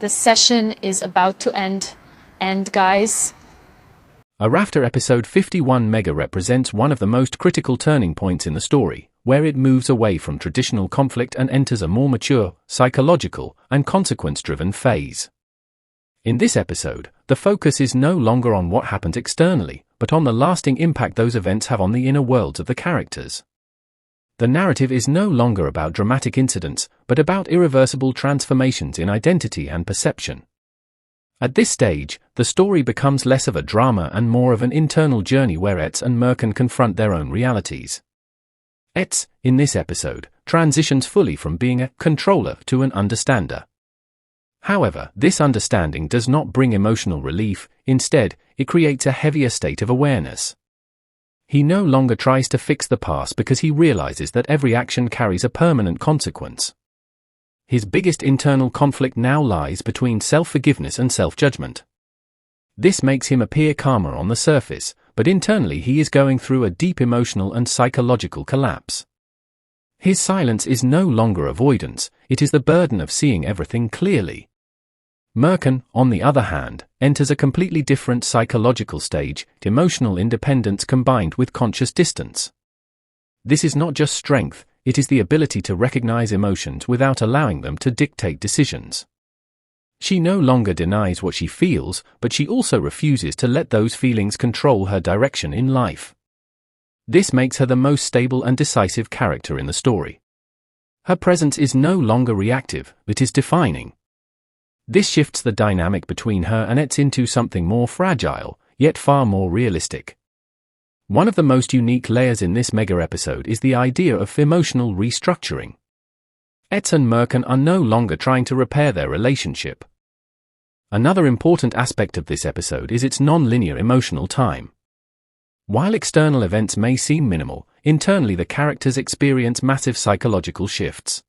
The session is about to end. And guys, ARAFTA episode 51 Mega represents one of the most critical turning points in the story, where it moves away from traditional conflict and enters a more mature, psychological, and consequence-driven phase. In this episode, the focus is no longer on what happened externally, but on the lasting impact those events have on the inner worlds of the characters. The narrative is no longer about dramatic incidents, but about irreversible transformations in identity and perception. At this stage, the story becomes less of a drama and more of an internal journey where Ets and Mercan confront their own realities. Ets, in this episode, transitions fully from being a controller to an understander. However, this understanding does not bring emotional relief. Instead, it creates a heavier state of awareness. He no longer tries to fix the past because he realizes that every action carries a permanent consequence. His biggest internal conflict now lies between self-forgiveness and self-judgment. This makes him appear calmer on the surface, but internally he is going through a deep emotional and psychological collapse. His silence is no longer avoidance, it is the burden of seeing everything clearly. Mercan, on the other hand, enters a completely different psychological stage, emotional independence combined with conscious distance. This is not just strength, it is the ability to recognize emotions without allowing them to dictate decisions. She no longer denies what she feels, but she also refuses to let those feelings control her direction in life. This makes her the most stable and decisive character in the story. Her presence is no longer reactive, it is defining. This shifts the dynamic between her and Ets into something more fragile, yet far more realistic. One of the most unique layers in this mega episode is the idea of emotional restructuring. Ets and Mercan are no longer trying to repair their relationship. Another important aspect of this episode is its non-linear emotional time. While external events may seem minimal, internally the characters experience massive psychological shifts.